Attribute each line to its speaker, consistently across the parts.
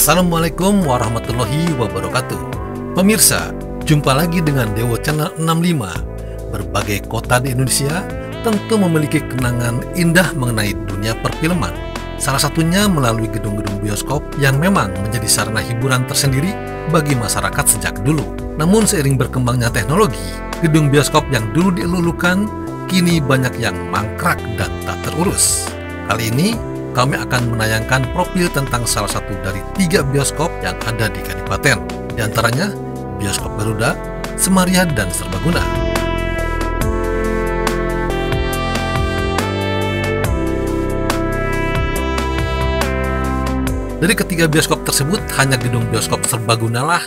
Speaker 1: Assalamualaikum warahmatullahi wabarakatuh. Pemirsa, jumpa lagi dengan Dewo Channel 65. Berbagai kota di Indonesia tentu memiliki kenangan indah mengenai dunia perfilman. Salah satunya melalui gedung-gedung bioskop yang memang menjadi sarana hiburan tersendiri bagi masyarakat sejak dulu. Namun seiring berkembangnya teknologi, gedung bioskop yang dulu dielulukan kini banyak yang mangkrak dan tak terurus. Kali ini kami akan menayangkan profil tentang salah satu dari 3 bioskop yang ada di Kadipaten. Di antaranya Bioskop Garuda, Semaria, dan Serbaguna. Dari ketiga bioskop tersebut, hanya gedung bioskop Serbaguna lah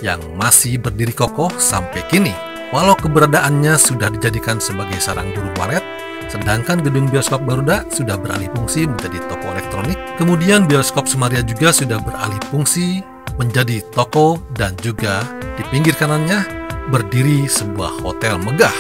Speaker 1: yang masih berdiri kokoh sampai kini. Walau keberadaannya sudah dijadikan sebagai sarang burung walet, sedangkan gedung bioskop Garuda sudah beralih fungsi menjadi toko elektronik. Kemudian bioskop Semaria juga sudah beralih fungsi menjadi toko, dan juga di pinggir kanannya berdiri sebuah hotel megah.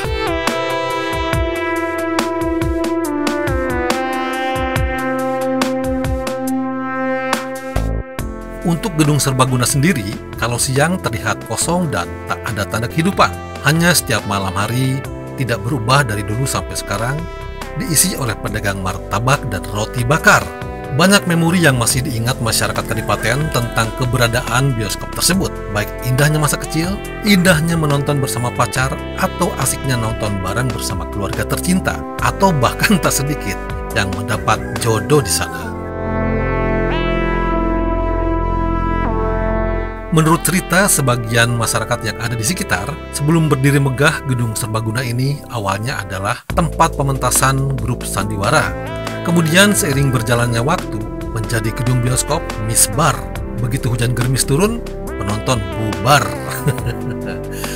Speaker 1: Untuk gedung Serbaguna sendiri, kalau siang terlihat kosong dan tak ada tanda kehidupan. Hanya setiap malam hari, tidak berubah dari dulu sampai sekarang, diisi oleh pedagang martabak dan roti bakar. Banyak memori yang masih diingat masyarakat Kadipaten tentang keberadaan bioskop tersebut, baik indahnya masa kecil, indahnya menonton bersama pacar, atau asiknya nonton bareng bersama keluarga tercinta, atau bahkan tak sedikit yang mendapat jodoh di sana. Menurut cerita sebagian masyarakat yang ada di sekitar, sebelum berdiri megah, gedung Serbaguna ini awalnya adalah tempat pementasan grup sandiwara. Kemudian seiring berjalannya waktu, menjadi gedung bioskop misbar. Begitu hujan gerimis turun, penonton bubar.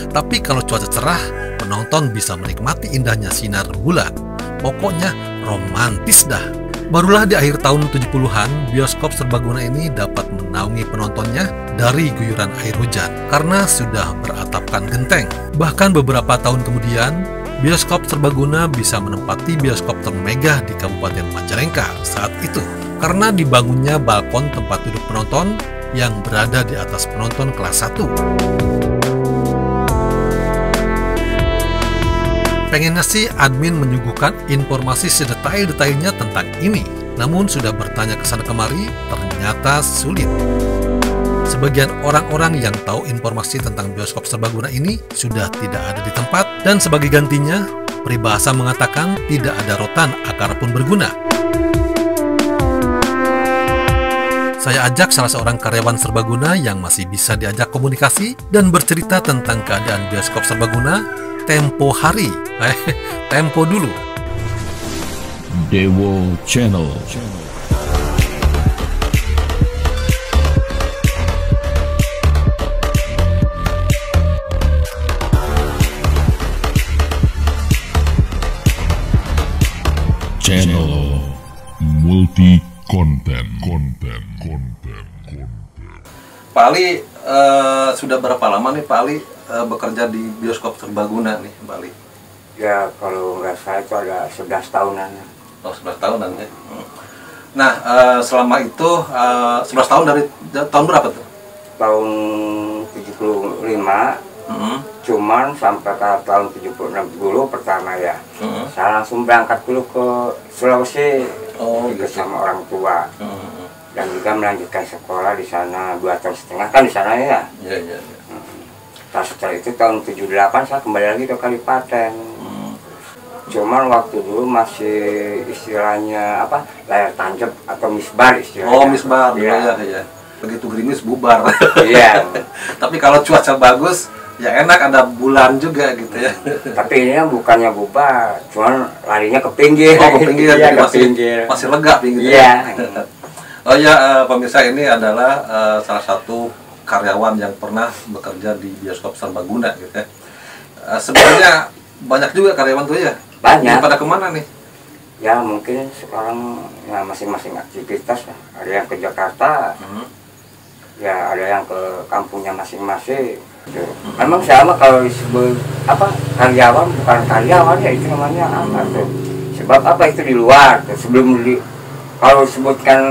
Speaker 1: Tapi kalau cuaca cerah, penonton bisa menikmati indahnya sinar bulan. Pokoknya romantis dah. Barulah di akhir tahun 70-an, bioskop Serbaguna ini dapat menaungi penontonnya dari guyuran air hujan karena sudah beratapkan genteng. Bahkan beberapa tahun kemudian, bioskop Serbaguna bisa menempati bioskop termegah di Kabupaten Majalengka saat itu karena dibangunnya balkon tempat duduk penonton yang berada di atas penonton kelas 1. Pengennya sih admin menyuguhkan informasi sedetail-detailnya tentang ini, namun sudah bertanya ke sana kemari, ternyata sulit. Sebagian orang-orang yang tahu informasi tentang bioskop Serbaguna ini sudah tidak ada di tempat, dan sebagai gantinya, peribahasa mengatakan tidak ada rotan akar pun berguna. Saya ajak salah seorang karyawan Serbaguna yang masih bisa diajak komunikasi dan bercerita tentang keadaan bioskop Serbaguna tempo hari. Tempo dulu.
Speaker 2: Dewo Channel. Channel multi konten.
Speaker 1: Pak Ali, sudah berapa lama nih Pak Ali bekerja di bioskop Serbaguna nih, Pak Ali?
Speaker 3: Ya, kalau nggak salah itu ada 11 tahunan.
Speaker 1: Oh, 11 tahunan ya. Nah, selama itu 11 tahun dari tahun berapa tuh?
Speaker 3: Tahun 75, cuman sampai ke tahun 76 dulu pertama ya. Saya langsung berangkat dulu ke Sulawesi, bersama orang tua. Dan juga melanjutkan sekolah di sana 2,5 tahun kan di sana ya.
Speaker 1: Iya.
Speaker 3: Nah, setelah itu tahun 78 saya kembali lagi ke Kadipaten. Cuman waktu dulu masih istilahnya apa, layar tancap atau misbar istilahnya.
Speaker 1: Oh, misbar,
Speaker 3: ya.
Speaker 1: Begitu gerimis bubar.
Speaker 3: Iya.
Speaker 1: Tapi kalau cuaca bagus, ya enak ada bulan juga gitu ya.
Speaker 3: Tapi ini bukannya bubar, cuman larinya ke pinggir.
Speaker 1: Oh, ke pinggir,
Speaker 3: ya,
Speaker 1: jadi masih lega pinggir.
Speaker 3: Iya.
Speaker 1: Oh ya, pemirsa, ini adalah salah satu karyawan yang pernah bekerja di bioskop Serbaguna gitu ya. Sebenarnya banyak juga karyawan tuh ya.
Speaker 3: Banyak.
Speaker 1: Pada kemana nih?
Speaker 3: Ya mungkin sekarang ya masing-masing aktivitas lah. Ada yang ke Jakarta, ya ada yang ke kampungnya masing-masing. Memang sama kalau disebut apa karyawan bukan karyawan ya itu namanya apa tuh? Sebab apa itu di luar tuh. Sebelum Kalau sebutkan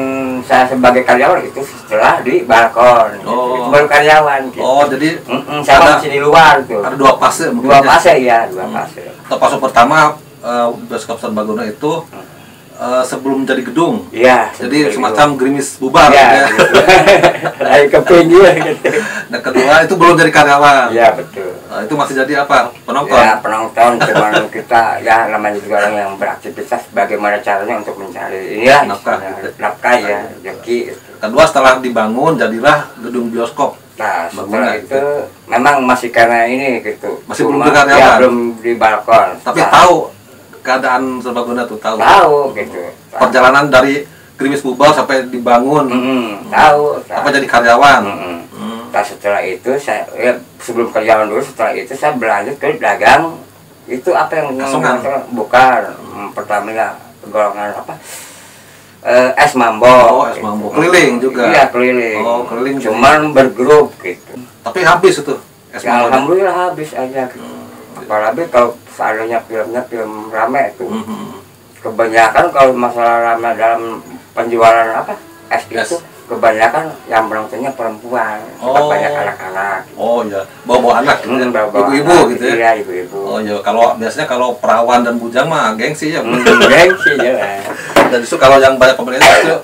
Speaker 3: saya sebagai karyawan itu setelah di balkon. Itu baru karyawan. Gitu.
Speaker 1: Oh, jadi
Speaker 3: saya masih di luar tuh.
Speaker 1: Ada 2 fase mungkin.
Speaker 3: 2 fase ya, 2 fase.
Speaker 1: Fase pertama bioskop Serbaguna itu sebelum jadi gedung.
Speaker 3: Iya.
Speaker 1: Jadi semacam gerimis bubar
Speaker 3: ya. Lagi kepingin gitu.
Speaker 1: Nah, kedua itu belum jadi karyawan.
Speaker 3: Iya, betul.
Speaker 1: Itu masih jadi apa? Penonton.
Speaker 3: Ya, penonton cuman kita ya namanya juga orang yang beraktivitas bagaimana caranya untuk mencari nafkah ya, rezeki gitu.
Speaker 1: Kedua setelah dibangun jadilah gedung bioskop.
Speaker 3: Nah, setelah itu memang masih karena ini gitu.
Speaker 1: Masih belum jadi karyawan.
Speaker 3: Ya, belum di balkon.
Speaker 1: Tapi tahu keadaan Serbaguna tuh
Speaker 3: tahu gitu.
Speaker 1: Perjalanan dari gerimis bubar sampai dibangun.
Speaker 3: Tahu.
Speaker 1: Apa jadi karyawan.
Speaker 3: Nah, setelah itu saya sebelum karyawan dulu, setelah itu saya berlanjut ke dagang. Itu apa yang bukan pertamanya golongan apa? Es mambo.
Speaker 1: Es mambo. Keliling juga.
Speaker 3: Iya, keliling.
Speaker 1: Keliling.
Speaker 3: Cuman bergrup gitu.
Speaker 1: Tapi habis itu es mambo.
Speaker 3: Alhamdulillah habis aja gitu. Apalagi kalau seandainya filmnya film rame itu. Kebanyakan kalau masalah rame dalam penjualan apa? Es itu kebanyakan yang penontonnya perempuan, banyak anak-anak.
Speaker 1: Oh iya, bawa anak, ibu-ibu gitu ya?
Speaker 3: Iya, ibu-ibu.
Speaker 1: Oh iya, biasanya kalau perawan dan bujang mah gengsi ya.
Speaker 3: Gengsi ya.
Speaker 1: Dan justru kalau yang banyak pemerintah itu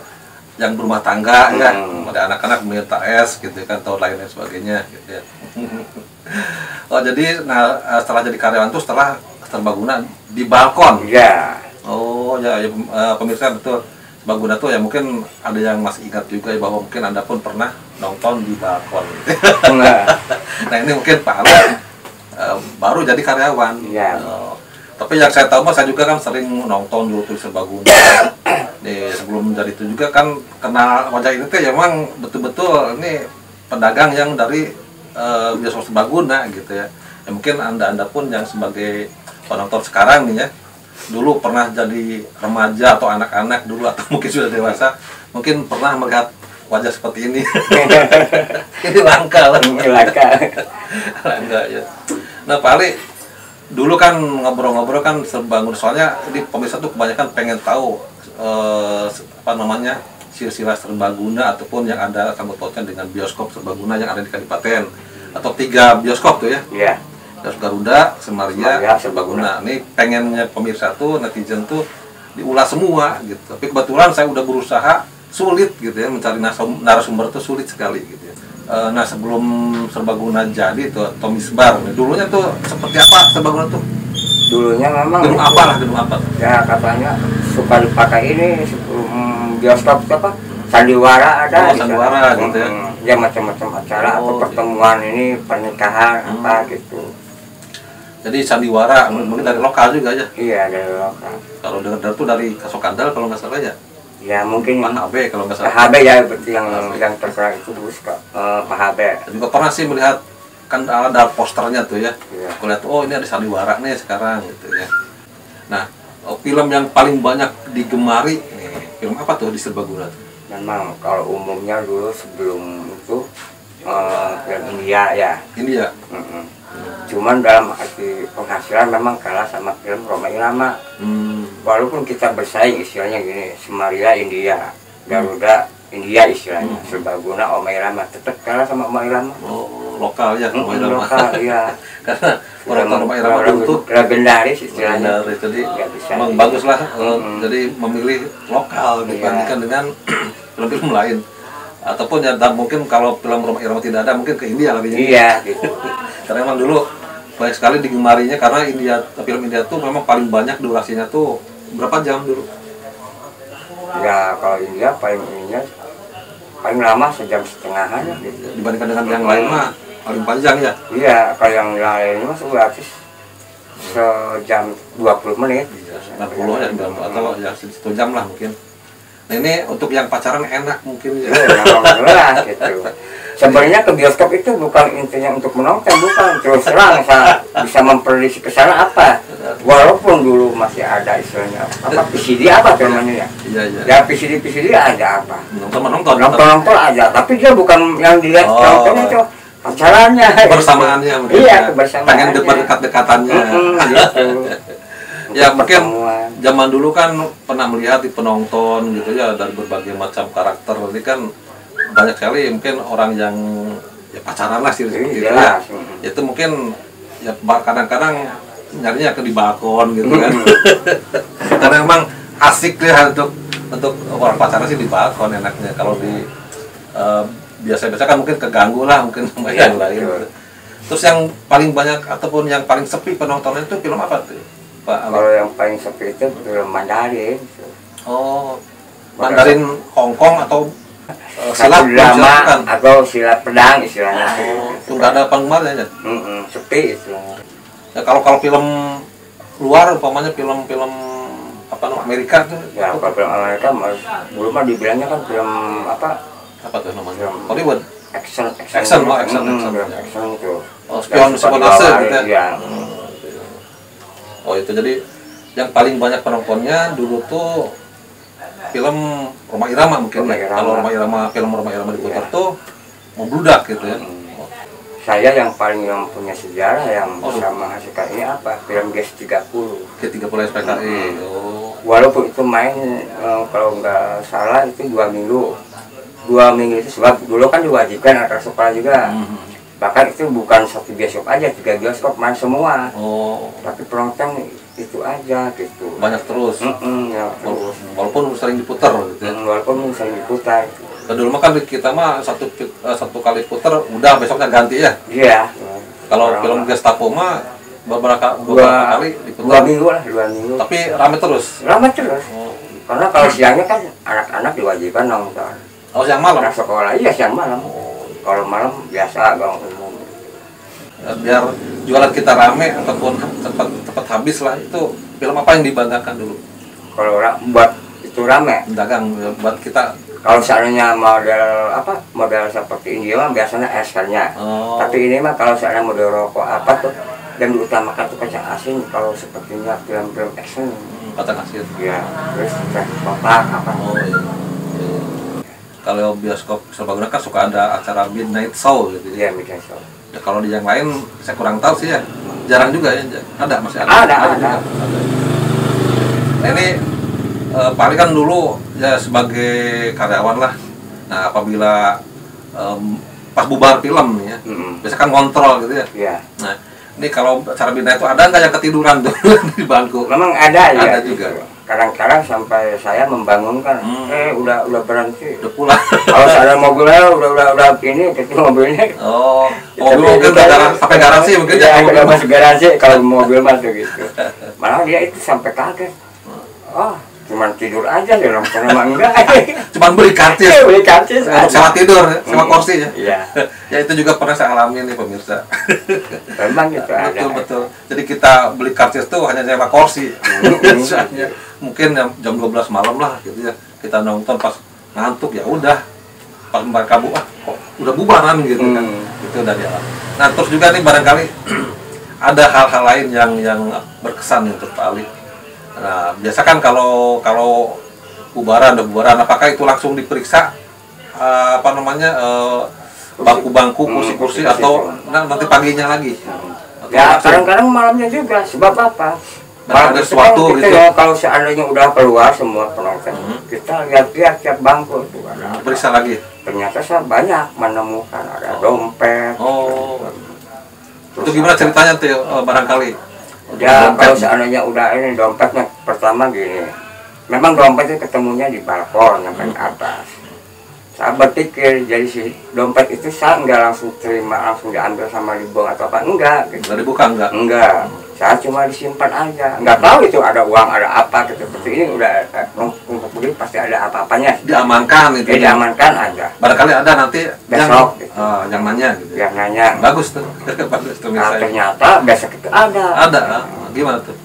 Speaker 1: yang berumah tangga ya, ada anak-anak minta es gitu kan, atau lain sebagainya gitu ya. Oh jadi, setelah jadi karyawan tuh setelah Serbaguna di balkon.
Speaker 3: Iya.
Speaker 1: Oh ya, pemirsa betul. Serbaguna tuh ya mungkin ada yang masih ingat juga ya bahwa mungkin Anda pun pernah nonton di balkon. Nah ini mungkin Pak Ale baru jadi karyawan.
Speaker 3: Iya.
Speaker 1: Tapi yang saya tahu saya juga kan sering nonton dulu tuh Serbaguna. Nih sebelum dari itu juga kan kenal wajah ini tuh ya memang betul-betul ini pedagang yang dari bioskop Serbaguna gitu ya. Ya mungkin anda pun yang sebagai penonton sekarang nih ya, dulu pernah jadi remaja atau anak-anak dulu atau mungkin sudah dewasa, mungkin pernah melihat wajah seperti ini. Ini langka lah. Langka ya. Nah Pak Ali, dulu kan ngobrol-ngobrol kan Serbaguna, soalnya di pemirsa tuh kebanyakan pengen tahu apa namanya silsilah Serbaguna ataupun yang ada sangkut pautnya dengan bioskop Serbaguna yang ada di Kadipaten atau 3 bioskop tuh ya.
Speaker 3: Iya.
Speaker 1: Garuda, Semaria, Serbaguna. Ini pengennya pemirsa tuh, netizen tuh diulas semua gitu. Tapi kebetulan saya udah berusaha sulit gitu ya, mencari narasumber tuh sulit sekali gitu ya. Nah sebelum Serbaguna jadi tuh atau misbar, dulunya tuh seperti apa Serbaguna tuh?
Speaker 3: Dulunya memang
Speaker 1: gedung apa lah, gedung apa?
Speaker 3: Ya katanya suka dipakai ini bioskop apa? Sandiwara ada.
Speaker 1: Sandiwara gitu ya.
Speaker 3: Ya macam-macam acara atau pertemuan ini pernikahan apa gitu.
Speaker 1: Jadi sandiwara mungkin dari lokal juga ya?
Speaker 3: Iya dari lokal.
Speaker 1: Kalau dengar tuh dari Kasokandal kalau nggak salah ya?
Speaker 3: Ya mungkin
Speaker 1: Pak HB kalau nggak salah.
Speaker 3: Pak HB ya berarti yang terkenal itu dulu Pak HB.
Speaker 1: Juga pernah sih melihat kan ada posternya tuh ya.
Speaker 3: Iya.
Speaker 1: Aku lihat oh ini ada sandiwara nih sekarang gitu ya. Nah film yang paling banyak digemari nih, film apa tuh di Serbaguna tuh?
Speaker 3: Memang kalau umumnya dulu sebelum itu film India ya.
Speaker 1: India.
Speaker 3: Cuman dalam arti penghasilan memang kalah sama film Rhoma Irama. Walaupun kita bersaing istilahnya gini, Semaria India, Garuda India istilahnya, Serbaguna Rhoma Irama tetap kalah sama Rhoma Irama.
Speaker 1: Oh, lokal ya Rhoma Irama.
Speaker 3: Lokal iya.
Speaker 1: Karena orang Rhoma Irama itu
Speaker 3: legendaris istilahnya.
Speaker 1: Jadi memang bagus lah. Jadi memilih lokal dibandingkan dengan film-film lain. Ataupun ya mungkin kalau film Rhoma Irama tidak ada mungkin ke India larinya.
Speaker 3: Iya gitu.
Speaker 1: Karena memang dulu banyak sekali digemarinya karena film India tuh memang paling banyak durasinya tuh berapa jam dulu?
Speaker 3: Ya kalau India paling lama 1,5 jam ya gitu.
Speaker 1: Dibandingkan dengan yang lain mah paling panjang ya?
Speaker 3: Iya, kalau yang lain mah berarti sejam 20 menit.
Speaker 1: Iya, 90 ya atau ya 1 jam lah mungkin. Nah ini untuk yang pacaran enak mungkin ya.
Speaker 3: Alhamdulillah gitu. Sebenarnya ke bioskop itu bukan intinya untuk menonton, bukan. Terus terang saya bisa memprediksi ke sana apa. Walaupun dulu masih ada istilahnya apa PCD apa namanya ya.
Speaker 1: Iya iya.
Speaker 3: Ya PCD ada apa.
Speaker 1: Nonton
Speaker 3: aja, tapi dia bukan yang dilihat nontonnya itu pacarannya.
Speaker 1: Kebersamaannya mungkin.
Speaker 3: Iya,
Speaker 1: ya.
Speaker 3: kebersamaan.
Speaker 1: Pengen dekat-dekatannya.
Speaker 3: Gitu.
Speaker 1: Ya mungkin
Speaker 3: pertemuan.
Speaker 1: zaman dulu kan pernah melihat di penonton gitu ya dari berbagai macam karakter. Ini kan banyak sekali mungkin orang yang ya pacaran lah sih seperti itu ya. Itu mungkin ya kadang-kadang nyarinya ke di balkon gitu kan. Karena memang asik ya untuk orang pacaran sih di balkon enaknya. Kalau di biasa-biasa kan mungkin keganggu lah mungkin sama yang lain. Terus yang paling banyak ataupun yang paling sepi penontonnya itu film apa tuh, Pak?
Speaker 3: Kalau yang paling sepi itu film Mandarin.
Speaker 1: Oh, Mandarin Hongkong atau
Speaker 3: Silat
Speaker 1: silat
Speaker 3: drama atau silat pedang istilahnya.
Speaker 1: itu nggak ada penggemarnya ya?
Speaker 3: Sepi istilahnya.
Speaker 1: Ya, kalau film luar umpamanya film-film apa namanya Amerika tuh
Speaker 3: Ya kalau film Amerika dulu mah dibilangnya kan film
Speaker 1: apa tuh namanya?
Speaker 3: Film
Speaker 1: Hollywood.
Speaker 3: action
Speaker 1: Action
Speaker 3: itu.
Speaker 1: Oh, spionase gitu ya.
Speaker 3: Iya.
Speaker 1: Oh itu jadi yang paling banyak penontonnya dulu tuh film Rhoma Irama mungkin
Speaker 3: Rhoma
Speaker 1: ya.
Speaker 3: Irama.
Speaker 1: Kalau film Rhoma Irama diputar tuh membludak gitu ya.
Speaker 3: Saya yang paling punya sejarah yang
Speaker 1: Oh,
Speaker 3: bisa menghasilkan ini film GS30.
Speaker 1: Ke-30 SPKI. Oh.
Speaker 3: Walaupun itu main kalau nggak salah itu 2 minggu. 2 minggu itu sebab dulu kan diwajibkan anak sekolah juga. Bahkan itu bukan satu bioskop aja, 3 bioskop main semua.
Speaker 1: Oh.
Speaker 3: Tapi penonton itu aja gitu.
Speaker 1: Banyak terus.
Speaker 3: Ya, terus.
Speaker 1: Walaupun sering diputar gitu ya.
Speaker 3: Walaupun sering diputar.
Speaker 1: Dan dulu mah kan kita mah satu kali putar udah besoknya ganti ya.
Speaker 3: Iya.
Speaker 1: Kalau film Gestapo mah beberapa kali diputar.
Speaker 3: 2 minggu lah, 2 minggu.
Speaker 1: Tapi rame terus.
Speaker 3: Ramai terus.
Speaker 1: Oh.
Speaker 3: Karena kalau siangnya kan anak-anak diwajibkan nonton.
Speaker 1: Oh, siang malam.
Speaker 3: Anak sekolah iya siang malam. Kalau malam biasa gang umum.
Speaker 1: Biar jualan kita rame ataupun cepat habis lah, itu film apa yang dibanggakan dulu?
Speaker 3: Kalau buat itu rame.
Speaker 1: Dagang buat kita.
Speaker 3: Kalau seandainya model seperti ini mah biasanya esnya.
Speaker 1: Oh.
Speaker 3: Tapi ini mah kalau seandainya model rokok apa tuh yang diutamakan tuh kacang asin. Kalau sepertinya film-film action.
Speaker 1: Kacang asin.
Speaker 3: Ya, terus kotak apa.
Speaker 1: Oh iya. Kalau bioskop Serbaguna kan suka ada acara midnight show gitu.
Speaker 3: Iya, midnight show.
Speaker 1: Ya, kalau di yang lain saya kurang tahu sih ya. Jarang juga ya. Ada masih ada.
Speaker 3: Ada.
Speaker 1: Juga. Nah, ini Pak Ali kan dulu ya sebagai karyawan lah. Nah apabila pas bubar film nih ya, biasa kan kontrol gitu ya.
Speaker 3: Iya.
Speaker 1: Nah ini kalau acara midnight itu ada nggak yang ketiduran tuh di bangku?
Speaker 3: Memang ada ya.
Speaker 1: Ada juga.
Speaker 3: Kadang-kadang sampai saya membangunkan, udah berhenti.
Speaker 1: Udah pulang.
Speaker 3: Kalau ada mobilnya udah ini kecil mobilnya.
Speaker 1: Oh, mobil mungkin sampai garasi mungkin
Speaker 3: ya.
Speaker 1: Mobil
Speaker 3: Masuk garasi kalau mobil masuk gitu. Malah dia itu sampai kaget. Oh, cuman tidur aja nih orang memang enggak.
Speaker 1: Cuman beli karcis.
Speaker 3: Beli karcis.
Speaker 1: Untuk sewa tidur, sewa kursi ya.
Speaker 3: Iya.
Speaker 1: Ya itu juga pernah saya alami nih pemirsa.
Speaker 3: Memang gitu ada.
Speaker 1: Betul. Jadi kita beli karcis tuh hanya sewa kursi. Mungkin jam 12 malam lah gitu ya, kita nonton pas ngantuk ya udah, pas mereka kok udah bubaran gitu kan, itu udah jalan. Nah terus juga nih barangkali ada hal-hal lain yang berkesan untuk Pak Ali. Nah biasa kan kalau bubaran apakah itu langsung diperiksa bangku-bangku, kursi-kursi atau nanti paginya lagi?
Speaker 3: Ya kadang-kadang malamnya juga, sebab apa?
Speaker 1: Ada sesuatu gitu
Speaker 3: ya, kalau seandainya udah keluar semua penonton, kita lihat-lihat tiap bangku itu ada.
Speaker 1: Periksa lagi.
Speaker 3: Ternyata saya banyak menemukan ada dompet.
Speaker 1: Oh. Itu gimana ceritanya tuh barangkali?
Speaker 3: Ya kalau seandainya udah ini dompetnya pertama gini. Memang dompetnya ketemunya di balkon sampai ke atas. Saya berpikir jadi si dompet itu saya nggak langsung terima, langsung diambil sama dibuang atau apa, enggak gitu.
Speaker 1: Nggak dibuka
Speaker 3: Enggak, saya cuma disimpan aja, nggak tahu itu ada uang, ada apa gitu. Seperti ini udah untuk begini pasti ada apa-apanya.
Speaker 1: Diamankan itu.
Speaker 3: Diamankan aja.
Speaker 1: Barangkali ada nanti
Speaker 3: besok gitu.
Speaker 1: Yang nanya gitu.
Speaker 3: Yang nanya.
Speaker 1: Bagus tuh. Bagus tuh
Speaker 3: misalnya. Ternyata besok itu ada.
Speaker 1: Ada. Gimana tuh?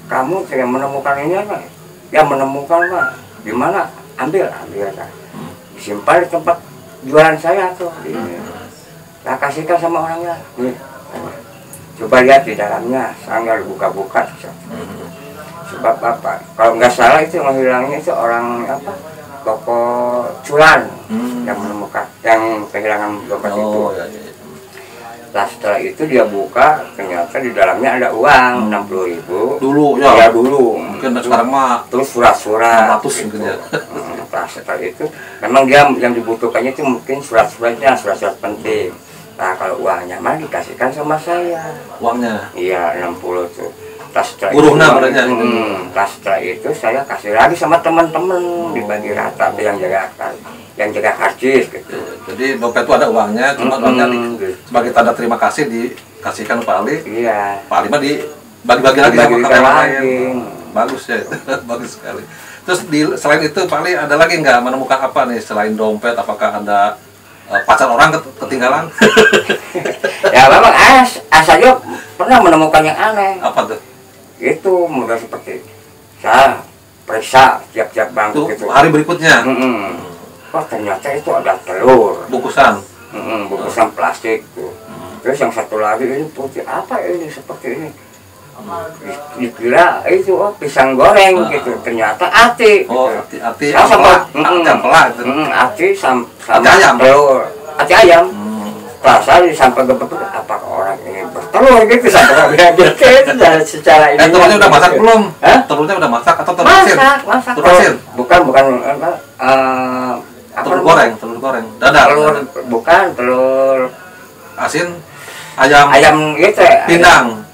Speaker 3: Kamu yang menemukan ini apa? Yang menemukan Pak, di mana? Ambil kan. Disimpan di tempat jualan saya tuh. Saya kasihkan sama orangnya. Coba lihat di dalamnya, saya nggak buka-buka. Sebab apa? Kalau nggak salah itu menghilangnya itu orang apa? Toko curan yang menemukan, yang kehilangan dompet itu.
Speaker 1: Iya.
Speaker 3: Nah setelah itu dia buka, ternyata di dalamnya ada uang 60.000
Speaker 1: dulu
Speaker 3: ya
Speaker 1: ya.
Speaker 3: dulu.
Speaker 1: Mungkin sekarang mah
Speaker 3: Terus surat-surat
Speaker 1: 600 mungkin ya.
Speaker 3: Nah setelah itu memang dia yang dibutuhkannya itu mungkin surat-suratnya, surat-surat penting. Nah kalau uangnya mah dikasihkan sama saya.
Speaker 1: Uangnya.
Speaker 3: Iya 60 tuh. Nah setelah
Speaker 1: Buruhna
Speaker 3: itu,
Speaker 1: berarti.
Speaker 3: nah setelah itu saya kasih lagi sama teman-teman dibagi rata yang jaga karcis gitu.
Speaker 1: Jadi dompet itu ada uangnya, cuma uangnya sebagai tanda terima kasih dikasihkan Pak Ali.
Speaker 3: Iya.
Speaker 1: Pak Ali mah dibagi-bagi lagi sama
Speaker 3: Dibagi-bagi
Speaker 1: karyawan
Speaker 3: lagi.
Speaker 1: lain. Bagus ya, bagus sekali. Terus selain itu Pak Ali ada lagi nggak menemukan apa nih selain dompet? Apakah ada pacar orang ketinggalan?
Speaker 3: Ya memang saja pernah menemukan yang aneh.
Speaker 1: Apa tuh?
Speaker 3: Itu model seperti saya periksa tiap-tiap bangku
Speaker 1: Tuh
Speaker 3: gitu.
Speaker 1: hari berikutnya
Speaker 3: Kok ternyata itu ada telur.
Speaker 1: bungkusan.
Speaker 3: Bungkusan plastik tuh. Terus yang satu lagi ini putih apa ini seperti ini? Dikira itu pisang goreng gitu, ternyata ati.
Speaker 1: Oh,
Speaker 3: Gitu.
Speaker 1: ati
Speaker 3: Saya sama
Speaker 1: ampela itu.
Speaker 3: ati sama
Speaker 1: Ati ayam.
Speaker 3: telur, ati ayam. Pas saya sampai gebek, apakah orang ini bertelur gitu sampai gitu secara ini.
Speaker 1: Telurnya udah masak belum?
Speaker 3: Hah?
Speaker 1: Telurnya udah masak atau telur asin?
Speaker 3: Masak.
Speaker 1: Telur asin?
Speaker 3: Bukan apa?
Speaker 1: Telur goreng. Dadar.
Speaker 3: Telur bukan telur
Speaker 1: Asin, ayam
Speaker 3: gitu.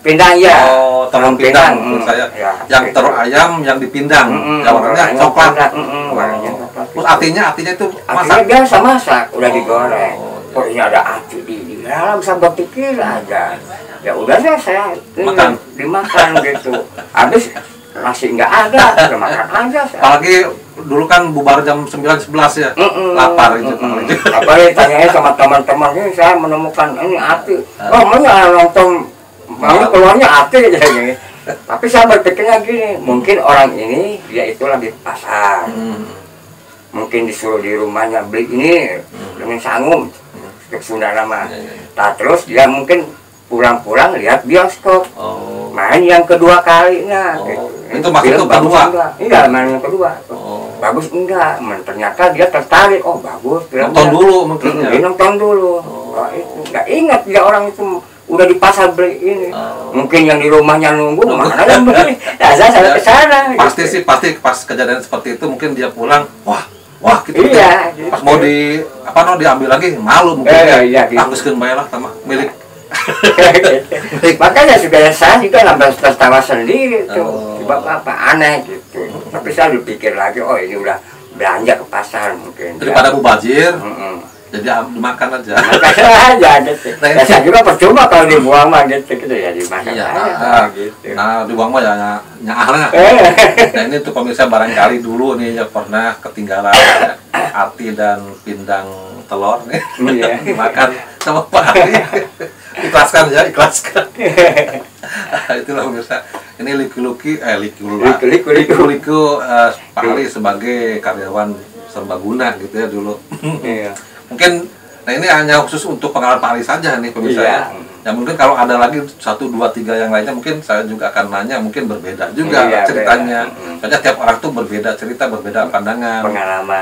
Speaker 3: Pindang ya.
Speaker 1: Oh, telur pindang menurut saya.
Speaker 3: Ya.
Speaker 1: Yang telur ayam yang dipindang. Yang warnanya coklat.
Speaker 3: Warnanya coklat.
Speaker 1: Terus artinya itu
Speaker 3: Artinya
Speaker 1: masak.
Speaker 3: biasa masak, udah digoreng.
Speaker 1: iya.
Speaker 3: Oh ini ada ati di dalam, saya berpikir ada. Ya udah deh saya
Speaker 1: Makan.
Speaker 3: dimakan gitu. Habis nasi nggak ada, udah makan aja.
Speaker 1: Apalagi dulu kan bubar jam 9-11 ya. Lapar itu.
Speaker 3: Apalagi tanyain sama teman-teman ini saya menemukan ini ati. Oh mana nonton, ini keluarnya ati aja gini. Tapi saya berpikirnya gini, mungkin orang ini dia itu lagi pasar. Mungkin disuruh di rumahnya beli ini dengan sanggup ke Sunda nama. Nah terus dia mungkin pulang-pulang lihat bioskop, main yang kedua kalinya. Gitu.
Speaker 1: Itu maksud itu kedua?
Speaker 3: Iya main yang kedua. Bagus enggak? Ternyata dia tertarik. Oh bagus.
Speaker 1: Nonton dulu mungkin ya.
Speaker 3: Dia nonton dulu. Oh, itu nggak ingat dia orang itu udah di pasar beli ini. Mungkin yang di rumahnya nunggu mana yang beli. Nah, saya ke sana.
Speaker 1: Pasti sih pasti pas kejadian seperti itu mungkin dia pulang wah gitu.
Speaker 3: Iya,
Speaker 1: Pas mau diambil lagi malu mungkin.
Speaker 3: Iya, gitu.
Speaker 1: Geuskeun bae lah sama milik.
Speaker 3: Makanya juga saya juga nambah tertawa sendiri tuh. Sebab apa aneh gitu. Tapi saya dipikir lagi, oh ini udah belanja ke pasar mungkin.
Speaker 1: Daripada mubazir, jadi dimakan aja.
Speaker 3: Makan aja gitu. Ya, saya juga percuma kalau dibuang mah gitu ya dimakan
Speaker 1: Iya,
Speaker 3: aja gitu.
Speaker 1: nah dibuang mah ya nyaah lah. Nah ini tuh pemirsa barangkali dulu nih ya pernah ketinggalan ati dan pindang telur nih dimakan sama Pak Ali. Ikhlaskan. Itulah pemirsa. Ini liku-liku Pak Ali sebagai karyawan serbaguna gitu ya dulu.
Speaker 3: Iya.
Speaker 1: Mungkin nah ini hanya khusus untuk pengalaman Pak Ali saja nih pemirsa ya. Ya mungkin kalau ada lagi 1, 2, 3 yang lainnya mungkin saya juga akan nanya, mungkin berbeda juga ceritanya. Soalnya tiap orang tuh berbeda cerita, berbeda pandangan,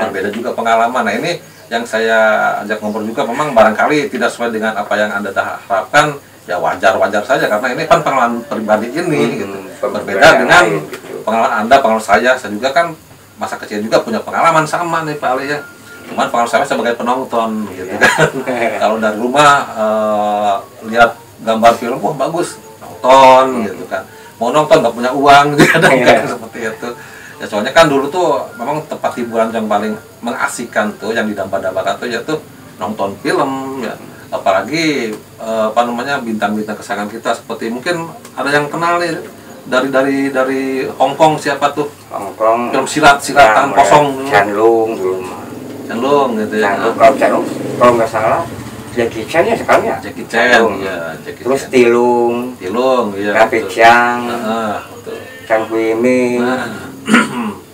Speaker 1: berbeda juga pengalaman. Nah ini yang saya ajak ngobrol juga memang barangkali tidak sesuai dengan apa yang Anda harapkan, ya wajar-wajar saja karena ini kan pengalaman pribadi ini gitu. Berbeda dengan pengalaman Anda, pengalaman saya juga kan masa kecil juga punya pengalaman sama nih Pak Ali ya. Cuman pengalaman saya sebagai penonton gitu kan. Kalau dari rumah lihat gambar film, wah bagus, nonton gitu kan. Mau nonton nggak punya uang gitu kan seperti itu. Ya soalnya kan dulu tuh memang tempat hiburan yang paling mengasihkan tuh yang didambakan tuh yaitu nonton film ya. Apalagi bintang-bintang kesayangan kita seperti mungkin ada yang kenal nih dari Hong Kong siapa tuh?
Speaker 3: Hong Kong.
Speaker 1: Film silatan kosong dulu. Chanlung gitu ya.
Speaker 3: Chanlung kalau nggak salah Jackie Chan ya sekalinya.
Speaker 1: Jackie Chan ya.
Speaker 3: Terus Tilung
Speaker 1: ya.
Speaker 3: David Chiang. Chan Hui Ming.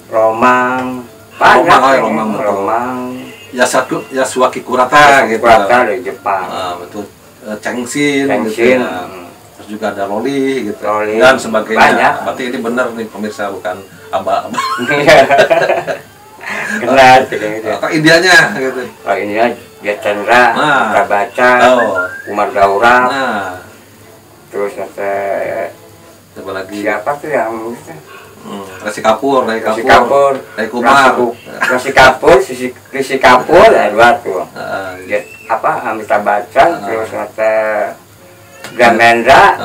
Speaker 3: Romang. Romang.
Speaker 1: Yasuaki Kurata gitu.
Speaker 3: Kurata dari Jepang.
Speaker 1: Betul. Cheng Xin.
Speaker 3: Gitu,
Speaker 1: terus juga ada Loli gitu. Dan sebagainya.
Speaker 3: Banyak.
Speaker 1: Berarti ini benar nih pemirsa, bukan aba-aba.
Speaker 3: Kenal gitu.
Speaker 1: Atau Indianya gitu.
Speaker 3: Kalau India Dia Chandra, Mitra Baca, Umar Gaurang, terus
Speaker 1: siapa lagi?
Speaker 3: Siapa tuh yang itu?
Speaker 1: Resi Kapur, Rai
Speaker 3: Resi
Speaker 1: Kapur,
Speaker 3: Kapur,
Speaker 1: Rai Kumar,
Speaker 3: Resi Kapur, Resi Kapur, dua tuh. Dia apa? Mitra Baca, terus Dramendra,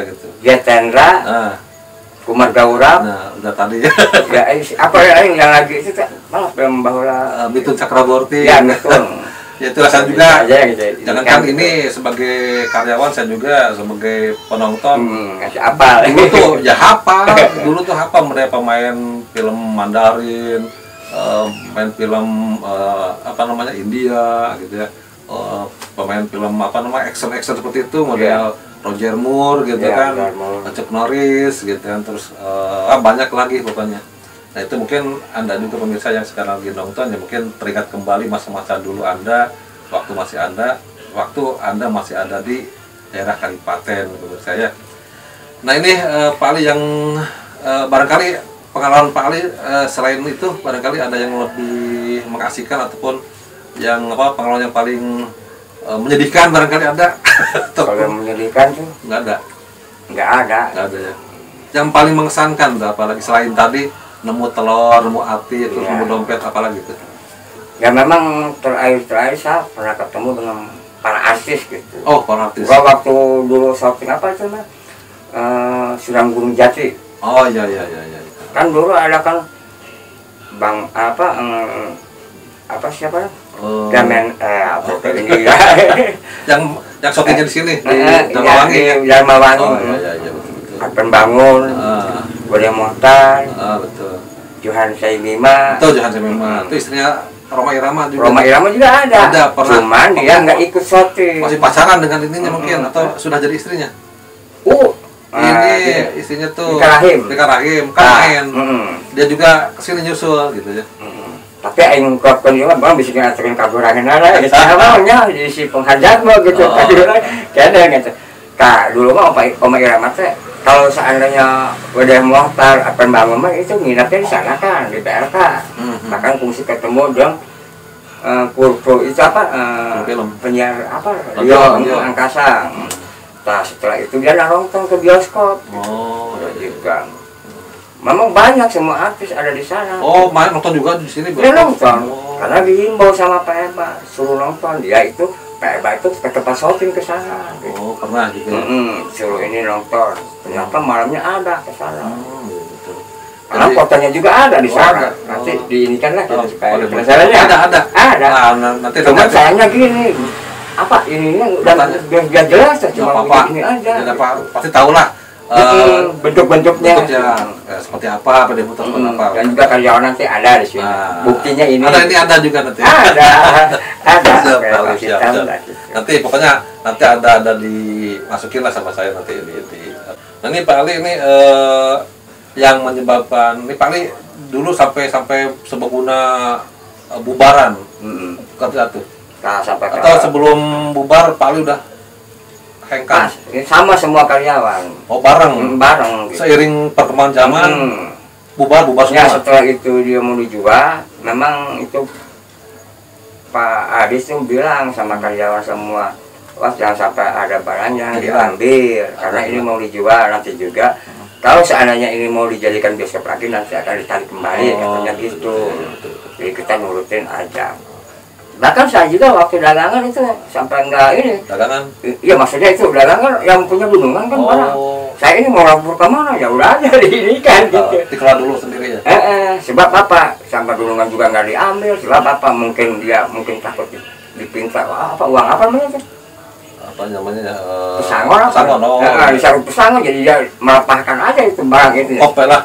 Speaker 1: gitu.
Speaker 3: Dia Chandra, Umar Gaurang.
Speaker 1: Nah, udah tadi ya.
Speaker 3: Ya, apa yang lagi itu malah film bahwa
Speaker 1: Mitun Cakraborty.
Speaker 3: Ya, Mitun.
Speaker 1: Ya itu saya juga.
Speaker 3: Gitu.
Speaker 1: Jangankan ini sebagai karyawan, saya juga sebagai penonton.
Speaker 3: Ngasih apa?
Speaker 1: Dulu tuh ya hafal. Dulu tuh hafal mereka pemain film Mandarin, main film apa namanya India gitu ya. Pemain film apa namanya action seperti itu model Roger Moore gitu kan, Chuck Norris gitu kan, terus banyak lagi pokoknya. Nah itu mungkin Anda juga pemirsa yang sekarang lagi nonton ya mungkin teringat kembali masa-masa dulu Anda, waktu Anda masih ada di daerah Kalipaten pemirsa ya. Nah ini Pak Ali yang barangkali pengalaman Pak Ali selain itu barangkali ada yang lebih mengasihkan ataupun yang pengalaman yang paling menyedihkan barangkali ada.
Speaker 3: Kalau menyedihkan tuh nggak ada
Speaker 1: ya. Yang paling mengesankan tuh apalagi selain tadi nemu telur, nemu ati, terus nemu dompet apalagi tuh?
Speaker 3: Ya memang terakhir saya pernah ketemu dengan para artis gitu.
Speaker 1: Oh, para artis.
Speaker 3: Gua waktu dulu syuting apa itu mah Surang Gunung Jati.
Speaker 1: Oh iya.
Speaker 3: Kan dulu ada kan Bang apa siapa? Damen ini ya.
Speaker 1: yang syutingnya di sini di Dharmawangi.
Speaker 3: Dharmawangi.
Speaker 1: Oh iya betul.
Speaker 3: Akan bangun. Boleh Mohtar.
Speaker 1: Betul.
Speaker 3: Johan Saimima.
Speaker 1: Itu Johan Saimima. Itu istrinya Roma Irama juga.
Speaker 3: Roma Irama juga ada.
Speaker 1: Pernah.
Speaker 3: Cuman dia nggak ikut syuting.
Speaker 1: Masih pacaran dengan ininya mungkin atau sudah jadi istrinya? Ini istrinya tuh Rika Rahim kan main. Dia juga kesini nyusul gitu ya.
Speaker 3: Tapi aing ngungkapkan juga bang bisa ngaturin kaburangan ada ya namanya di si penghajar mah gitu kayaknya gitu. Dulu mah Oma Irama teh kalau seandainya udah Mohtar akan bangun mah itu nginapnya di sana kan di PRK. Bahkan fungsi ketemu dong kurpo itu apa penyiar apa angkasa. Nah setelah itu dia nonton ke bioskop.
Speaker 1: Oh
Speaker 3: juga. Memang banyak semua artis ada di sana.
Speaker 1: Oh, main nonton juga di sini?
Speaker 3: Dia nonton, karena dihimbau sama Pak Eba, suruh nonton. Dia itu Pak Eba itu ke tempat syuting ke sana. Gitu.
Speaker 1: Oh, pernah juga.
Speaker 3: Suruh ini nonton. Ternyata malamnya ada ke sana.
Speaker 1: Betul.
Speaker 3: Karena fotonya juga ada di sana. Nanti diinikan lah kita supaya masalahnya ada.
Speaker 1: Nanti
Speaker 3: cuma sayangnya gini. Apa ininya udah jelas cuma begini aja.
Speaker 1: Pasti tahu lah.
Speaker 3: Bentuk-bentuknya
Speaker 1: seperti apa, pada foto seperti apa.
Speaker 3: Dan juga karyawan nanti ada di sini. Buktinya ini.
Speaker 1: Ada juga nanti.
Speaker 3: Ada.
Speaker 1: Siap. Nanti pokoknya nanti ada dimasukin lah sama saya nanti di. Nah ini Pak Ali ini yang menyebabkan ini Pak Ali dulu sampai Serbaguna bubaran kerja tuh.
Speaker 3: Nah, sampai
Speaker 1: atau sebelum bubar Pak Ali udah hengkang?
Speaker 3: Sama semua karyawan.
Speaker 1: Oh bareng
Speaker 3: gitu.
Speaker 1: Seiring perkembangan zaman bubar semua.
Speaker 3: Ya setelah itu dia mau dijual, memang itu Pak Adis tuh bilang sama karyawan semua, wah jangan sampai ada barangnya diambil karena ini mau dijual nanti juga. Kalau seandainya ini mau dijadikan bioskop lagi nanti akan ditarik kembali katanya gitu. Jadi kita nurutin aja. Bahkan saya juga waktu dagangan itu sampai enggak ini.
Speaker 1: Dagangan?
Speaker 3: Iya maksudnya itu dagangan yang punya gunungan kan barang. Saya ini mau lapor ke mana ya udah aja diinikan gitu.
Speaker 1: Dikelola dulu sendiri ya?
Speaker 3: Sebab apa? Sampah gunungan juga nggak diambil. Sebab apa? Mungkin dia takut dipinta apa uang apa namanya?
Speaker 1: Apa namanya?
Speaker 3: Pesangon apa?
Speaker 1: Pesangon.
Speaker 3: Disaruh pesangon jadi dia melepaskan aja itu barang itu.
Speaker 1: Kopel lah.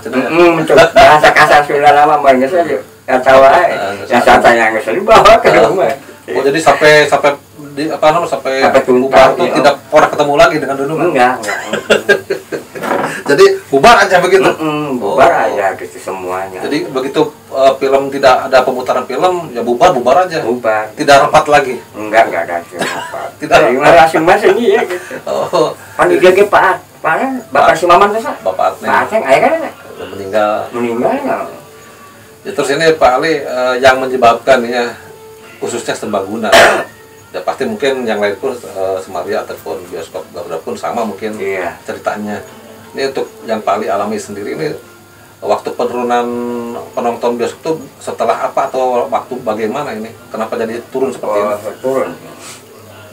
Speaker 3: Bahasa kasar sudah lama banyak saja. Ya tahu aja. Yang saya yang nggak dibawa ke rumah.
Speaker 1: Oh jadi sampai di apa namanya sampai bubar itu tidak pernah ketemu lagi dengan dulu kan?
Speaker 3: Enggak.
Speaker 1: Jadi bubar aja begitu.
Speaker 3: Bubar aja gitu semuanya.
Speaker 1: Jadi begitu film tidak ada pemutaran film ya bubar aja.
Speaker 3: Bubar.
Speaker 1: Tidak rapat lagi.
Speaker 3: Enggak ada rapat.
Speaker 1: Tidak
Speaker 3: masing-masing ya gitu. Oh. Kan dia ke Bapak si Maman tuh.
Speaker 1: Bapak
Speaker 3: Aceng ayah kan
Speaker 1: meninggal.
Speaker 3: Meninggal.
Speaker 1: Ya, terus ini Pak Ali yang menyebabkan ya khususnya serbaguna. Ya pasti mungkin yang lain pun Semaria ataupun bioskop Garuda pun sama mungkin ceritanya. Ini untuk yang Pak Ali alami sendiri ini, waktu penurunan penonton bioskop itu setelah apa atau waktu bagaimana ini? Kenapa jadi turun seperti ini?
Speaker 3: Turun.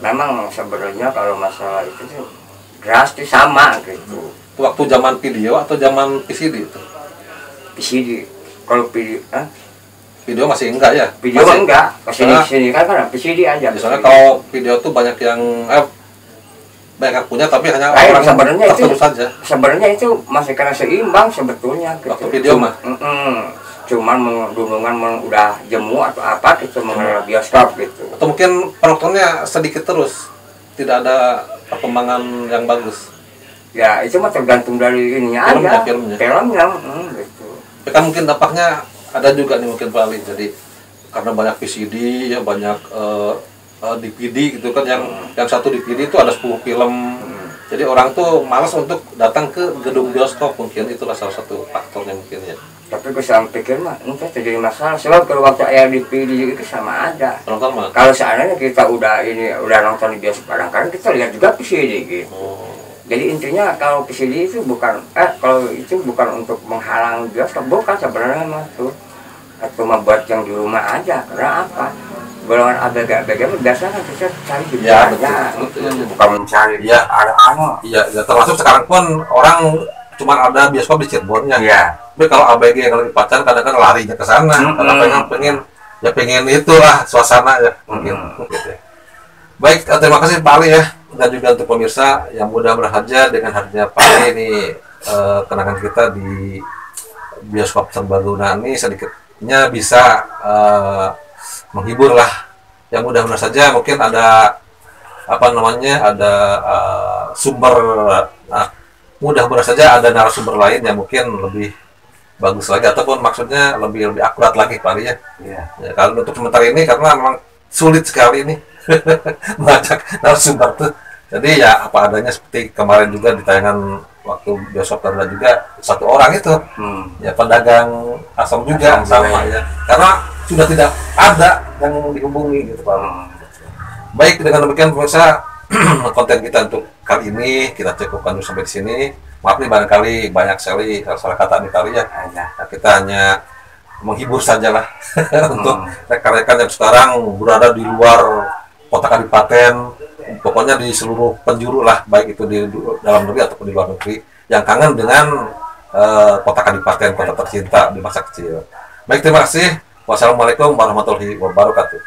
Speaker 3: Memang sebenarnya kalau masalah itu tuh drastis sama gitu.
Speaker 1: Waktu zaman video atau zaman VCD itu?
Speaker 3: VCD. Kalau
Speaker 1: video masih enggak ya?
Speaker 3: Video masih enggak. Sini kan VCD aja.
Speaker 1: Misalnya kalau video tuh banyak yang banyak yang punya tapi hanya orang
Speaker 3: sebenarnya
Speaker 1: tertentu saja.
Speaker 3: Sebenarnya itu masih karena seimbang sebetulnya gitu.
Speaker 1: Waktu video mah.
Speaker 3: Cuman dulungan udah jemu atau apa gitu mengenai bioskop gitu.
Speaker 1: Atau mungkin penontonnya sedikit terus. Tidak ada perkembangan yang bagus.
Speaker 3: Ya itu mah tergantung dari ininya aja.
Speaker 1: Filmnya.
Speaker 3: Gitu.
Speaker 1: Tapi kan mungkin dampaknya ada juga nih mungkin Pak Ali. Jadi karena banyak VCD ya banyak DVD gitu kan, yang satu DVD itu ada 10 film. Jadi orang tuh malas untuk datang ke gedung bioskop, mungkin itulah salah satu faktornya mungkin ya.
Speaker 3: Tapi gue sama pikir mah enggak terjadi masalah, sebab kalau waktu ayah DVD itu sama ada.
Speaker 1: Penonton mah.
Speaker 3: Kalau seandainya kita udah nonton di bioskop kadang-kadang kita lihat juga VCD gitu. Jadi intinya kalau VCD itu bukan kalau itu bukan untuk menghalang bioskop, bukan sebenarnya mah tuh. Atau membuat yang di rumah aja, karena apa? Golongan ABG biasanya kan bisa cari di bukan mencari ada
Speaker 1: Iya, termasuk sekarang pun orang cuma ada bioskop di Cirebonnya. Tapi kalau ABG yang lebih pacar kadang-kadang larinya ke sana, karena pengen itulah suasana ya mungkin. Gitu. Baik, terima kasih Pak Ali ya, dan juga untuk pemirsa yang mudah bersahaja dengan hadirnya Pak Ali ini, kenangan kita di bioskop Serbaguna ini sedikitnya bisa menghibur lah. Yang mudah-mudahan saja mungkin ada sumber, mudah-mudahan saja ada narasumber lain yang mungkin lebih bagus lagi, ataupun maksudnya lebih akurat lagi Pak Ali ya. Ya, kalau untuk sementara ini karena memang sulit sekali ini mengajak narasumber tuh. Jadi ya apa adanya, seperti kemarin juga di tayangan waktu bioskop Garuda juga satu orang itu ya pedagang asam juga sama ya, karena sudah tidak ada yang dihubungi gitu Pak. Baik, dengan demikian pemirsa konten kita untuk kali ini kita cukupkan dulu sampai di sini. Maaf nih barangkali banyak sekali salah kata nih kali ya. Nah, kita hanya menghibur saja lah untuk rekan-rekan yang sekarang berada di luar kota Kadipaten, pokoknya di seluruh penjuru lah, baik itu di dalam negeri ataupun di luar negeri, yang kangen dengan kota Kadipaten, kota tercinta di masa kecil. Baik, terima kasih. Wassalamualaikum warahmatullahi wabarakatuh.